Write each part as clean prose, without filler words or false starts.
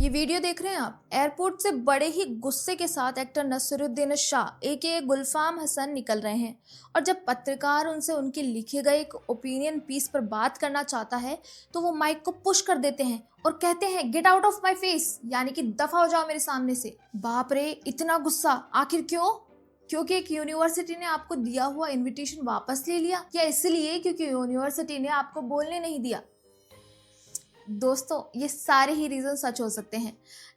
ये वीडियो देख रहे हैं आप। एयरपोर्ट से बड़े ही गुस्से के साथ एक्टर नसीरुद्दीन शाह एके गुलफाम हसन निकल रहे हैं और जब पत्रकार उनसे उनके लिखे गए एक ओपिनियन पीस पर बात करना चाहता है तो वो माइक को पुश कर देते हैं और कहते हैं get out of my face, यानी कि दफा हो जाओ मेरे सामने से। बाप रे, इतना गुस्सा आखिर क्यों? क्योंकि एक यूनिवर्सिटी ने आपको दिया हुआ इनविटेशन वापस ले लिया, या इसलिए क्योंकि यूनिवर्सिटी ने आपको बोलने नहीं दिया? दोस्तों, ये सारे ही रीजन सच हो सकते हैं।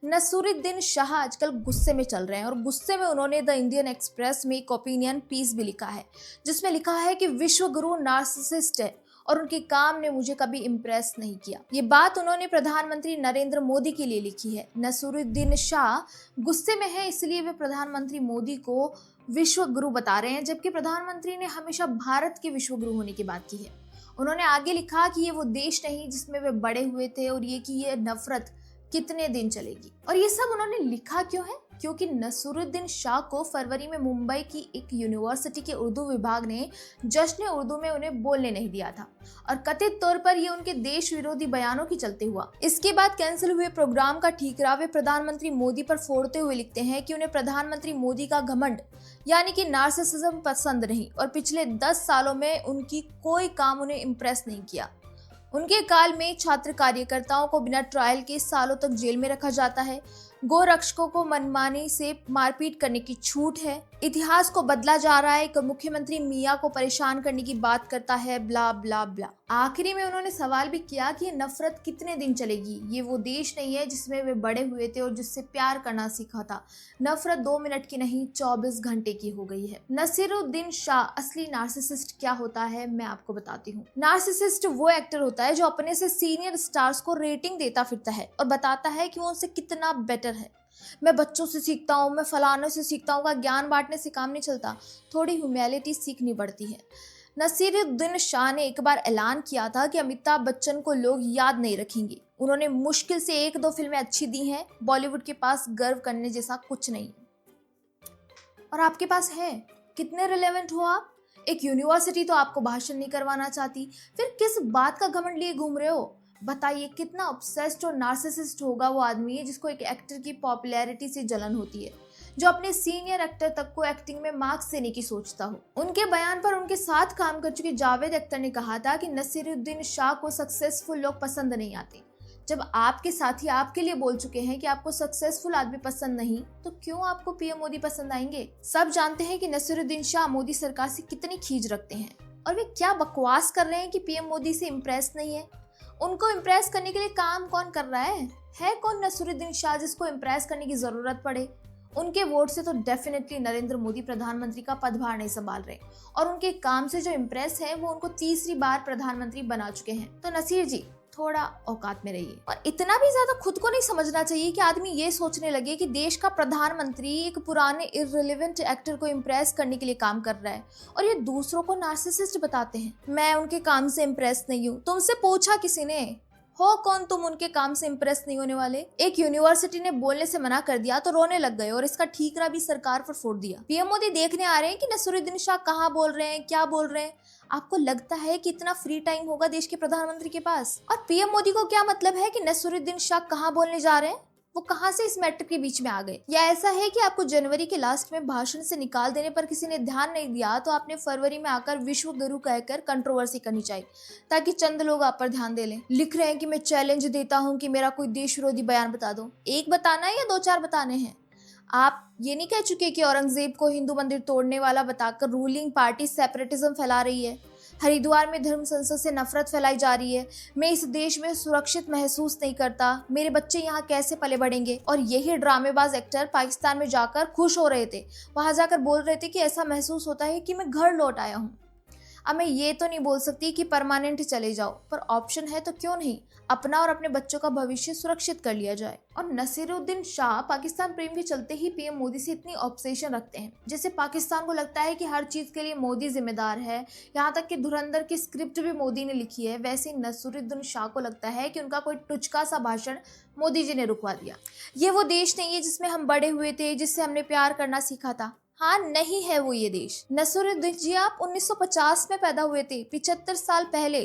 नसीरुद्दीन शाह आजकल गुस्से में चल रहे हैं और गुस्से में उन्होंने द इंडियन एक्सप्रेस में एक ओपिनियन पीस भी लिखा है जिसमें लिखा है कि विश्व गुरु नार्सिसिस्ट है और उनके काम ने मुझे कभी इम्प्रेस नहीं किया। ये बात उन्होंने प्रधानमंत्री नरेंद्र मोदी के लिए लिखी है। नसीरुद्दीन शाह गुस्से में है इसलिए वे प्रधानमंत्री मोदी को विश्व गुरु बता रहे हैं, जबकि प्रधानमंत्री ने हमेशा भारत के विश्व गुरु होने की बात की है। उन्होंने आगे लिखा कि ये वो देश नहीं जिसमें वे बड़े हुए थे और ये कि ये नफरत कितने दिन चलेगी। और ये सब उन्होंने लिखा क्यों है? क्योंकि नसीरुद्दीन शाह को फरवरी में मुंबई की एक यूनिवर्सिटी के उर्दू विभाग ने जश्न उर्दू में उन्हें बोलने नहीं दिया था और कथित तौर पर ये उनके देश विरोधी बयानों के चलते हुआ। इसके बाद कैंसिल हुए प्रोग्राम का ठीकरा वे प्रधानमंत्री मोदी पर फोड़ते हुए लिखते हैं कि उन्हें प्रधानमंत्री मोदी का घमंड यानी कि नार्सिसिज्म पसंद नहीं और पिछले 10 सालों में उनकी कोई काम उन्हें इम्प्रेस नहीं किया। उनके काल में छात्र कार्यकर्ताओं को बिना ट्रायल के सालों तक जेल में रखा जाता है। गोरक्षकों को मनमानी से मारपीट करने की छूट है। इतिहास को बदला जा रहा है। मुख्यमंत्री मियां को परेशान करने की बात करता है, ब्ला ब्ला ब्ला। आखिरी में उन्होंने सवाल भी किया कि ये नफरत कितने दिन चलेगी? ये वो देश नहीं है जिसमें वे बड़े हुए थे और जिससे प्यार करना सीखा था। नफरत 2 मिनट की नहीं 24 घंटे की हो गई है। नसीरुद्दीन शाह असली नार्सिसिस्ट क्या होता है मैं आपको बताती हूँ। नार्सिसिस्ट वो एक्टर होता है जो अपने से सीनियर स्टार्स को रेटिंग देता फिरता है और बताता है कि वो उनसे कितना बेटर है। मैं बच्चों से सीखता हूँ, मैं फलाने से सीखता हूँ का ज्ञान बांटने से काम नहीं चलता, थोड़ी ह्यूमैनिटी सीखनी पड़ती है। नसीरुद्दीन शाह ने एक बार ऐलान किया था कि अमिताभ बच्चन को लोग याद नहीं रखेंगे। उन्होंने मुश्किल से 1-2 फिल्में अच्छी दी हैं। बॉलीवुड के पास गर्व करने जैसा कुछ नहीं और आपके पास है। कितने रिलेवेंट हो आप? एक यूनिवर्सिटी तो आपको भाषण नहीं करवाना चाहती, फिर किस बात का घमंड लिए घूम रहे हो? बताइए कितना ऑब्सेस्ड और नार्सिसिस्ट होगा वो आदमी जिसको एक एक्टर की पॉपुलैरिटी से जलन होती है, जो अपने सीनियर एक्टर तक को एक्टिंग में मार्क्स देने की सोचता हो। उनके बयान पर उनके साथ काम कर चुके जावेद अख्तर ने कहा था कि नसीरुद्दीन शाह को सक्सेसफुल लोग पसंद नहीं आते। जब आपके साथी आपके लिए बोल चुके हैं कि आपको सक्सेसफुल आदमी पसंद नहीं, तो क्यों आपको पीएम मोदी पसंद आएंगे? सब जानते हैं कि नसीरुद्दीन शाह मोदी सरकार से कितनी खींच रखते हैं और वे क्या बकवास कर रहे हैं कि पीएम मोदी से इम्प्रेस नहीं है। उनको इम्प्रेस करने के लिए काम कौन कर रहा है कौन नसीरुद्दीन शाह जिसको इम्प्रेस करने की जरूरत पड़े? उनके वोट से तो डेफिनेटली नरेंद्र मोदी प्रधानमंत्री का पदभार नहीं संभाल रहे और उनके काम से जो इम्प्रेस है वो उनको तीसरी बार प्रधानमंत्री बना चुके हैं। तो नसीर जी, थोड़ा औकात में रहिए और इतना भी ज्यादा खुद को नहीं समझना चाहिए कि आदमी ये सोचने लगे कि देश का प्रधानमंत्री एक पुराने इररिलेवेंट एक्टर को इम्प्रेस करने के लिए काम कर रहा है और ये दूसरों को नार्सिसिस्ट बताते हैं। मैं उनके काम से इम्प्रेस नहीं हूँ। तुमसे पूछा किसी ने? हो कौन तुम उनके काम से इम्प्रेस नहीं होने वाले? एक यूनिवर्सिटी ने बोलने से मना कर दिया तो रोने लग गए और इसका ठीकरा भी सरकार पर फोड़ दिया। पीएम मोदी देखने आ रहे हैं कि नसीरुद्दीन शाह कहाँ बोल रहे हैं, क्या बोल रहे हैं। आपको लगता है कि इतना फ्री टाइम होगा देश के प्रधानमंत्री के पास? और पीएम मोदी को क्या मतलब है कि नसीरुद्दीन शाह कहाँ बोलने जा रहे हैं? वो कहाँ से इस मैटर के बीच में आ गए? या ऐसा है कि आपको जनवरी के लास्ट में भाषण से निकाल देने पर किसी ने ध्यान नहीं दिया तो आपने फरवरी में आकर विश्व गुरु कहकर कंट्रोवर्सी करनी चाहिए ताकि चंद लोग आप पर ध्यान दे लें। लिख रहे हैं कि मैं चैलेंज देता हूँ कि मेरा कोई देश विरोधी बयान बता दो। एक बताना है या 2-4 बताने हैं? आप ये नहीं कह चुके कि औरंगजेब को हिंदू मंदिर तोड़ने वाला बताकर रूलिंग पार्टी सेपरेटिज्म फैला रही है? हरिद्वार में धर्म संसद से नफरत फैलाई जा रही है। मैं इस देश में सुरक्षित महसूस नहीं करता, मेरे बच्चे यहाँ कैसे पले बढ़ेंगे? और यही ड्रामेबाज एक्टर पाकिस्तान में जाकर खुश हो रहे थे। वहां जाकर बोल रहे थे कि ऐसा महसूस होता है कि मैं घर लौट आया हूँ। अब मैं ये तो नहीं बोल सकती कि परमानेंट चले जाओ, पर ऑप्शन है तो क्यों नहीं अपना और अपने बच्चों का भविष्य सुरक्षित कर लिया जाए। और नसीरुद्दीन शाह पाकिस्तान प्रेम के चलते ही पीएम मोदी से इतनी ऑब्सेशन रखते हैं। जैसे पाकिस्तान को लगता है कि हर चीज के लिए मोदी जिम्मेदार है, यहाँ तक कि धुरंधर की स्क्रिप्ट भी मोदी ने लिखी है, वैसे नसीरुद्दीन शाह को लगता है कि उनका कोई टुचका सा भाषण मोदी जी ने रुकवा दिया। ये वो देश नहीं है जिसमें हम बड़े हुए थे, जिससे हमने प्यार करना सीखा था। हाँ, नहीं है वो ये देश। नसीरुद्दीन जी आप 1950 में पैदा हुए थे, 75 साल पहले।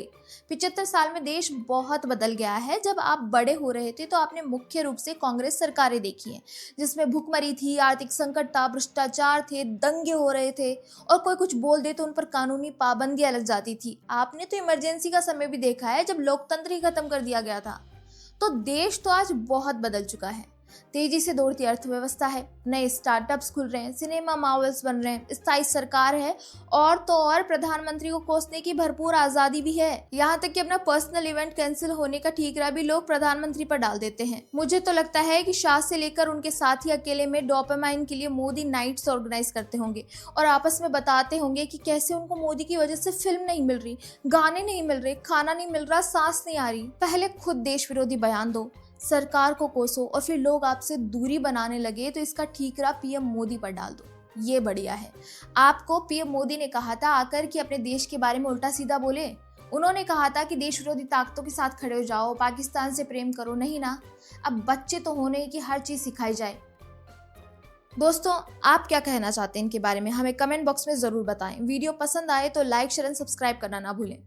75 साल में देश बहुत बदल गया है। जब आप बड़े हो रहे थे तो आपने मुख्य रूप से कांग्रेस सरकारें देखी हैं, जिसमें भुखमरी थी, आर्थिक संकट था, भ्रष्टाचार थे, दंगे हो रहे थे और कोई कुछ बोल दे तो उन पर कानूनी पाबंदियां लग जाती थी। आपने तो इमरजेंसी का समय भी देखा है जब लोकतंत्र ही खत्म कर दिया गया था। तो देश तो आज बहुत बदल चुका है। तेजी से दौड़ती अर्थव्यवस्था है, नए स्टार्टअप्स खुल रहे हैं, सिनेमा मावल्स बन रहे हैं, स्थायी सरकार है और तो और प्रधानमंत्री को कोसने की भरपूर आजादी भी है। यहाँ तक कि अपना पर्सनल इवेंट कैंसिल होने का ठीकरा भी लोग प्रधानमंत्री पर डाल देते हैं। मुझे तो लगता है कि शाह से लेकर उनके साथी अकेले में डोपामाइन के लिए मोदी नाइट्स ऑर्गेनाइज करते होंगे और आपस में बताते होंगे कि कैसे उनको मोदी की वजह से फिल्म नहीं मिल रही, गाने नहीं मिल रहे, खाना नहीं मिल रहा, सांस नहीं आ रही। पहले खुद देश विरोधी बयान दो, सरकार को कोसो और फिर लोग आपसे दूरी बनाने लगे तो इसका ठीकरा पीएम मोदी पर डाल दो। ये बढ़िया है। आपको पीएम मोदी ने कहा था आकर कि अपने देश के बारे में उल्टा सीधा बोले। उन्होंने कहा था कि देश विरोधी ताकतों के साथ खड़े हो जाओ, पाकिस्तान से प्रेम करो। नहीं ना, अब बच्चे तो होने की हर चीज सिखाई जाए। दोस्तों, आप क्या कहना चाहते हैं इनके बारे में हमें कमेंट बॉक्स में जरूर बताएं। वीडियो पसंद आए तो लाइक शेयर एंड सब्सक्राइब करना ना भूलें।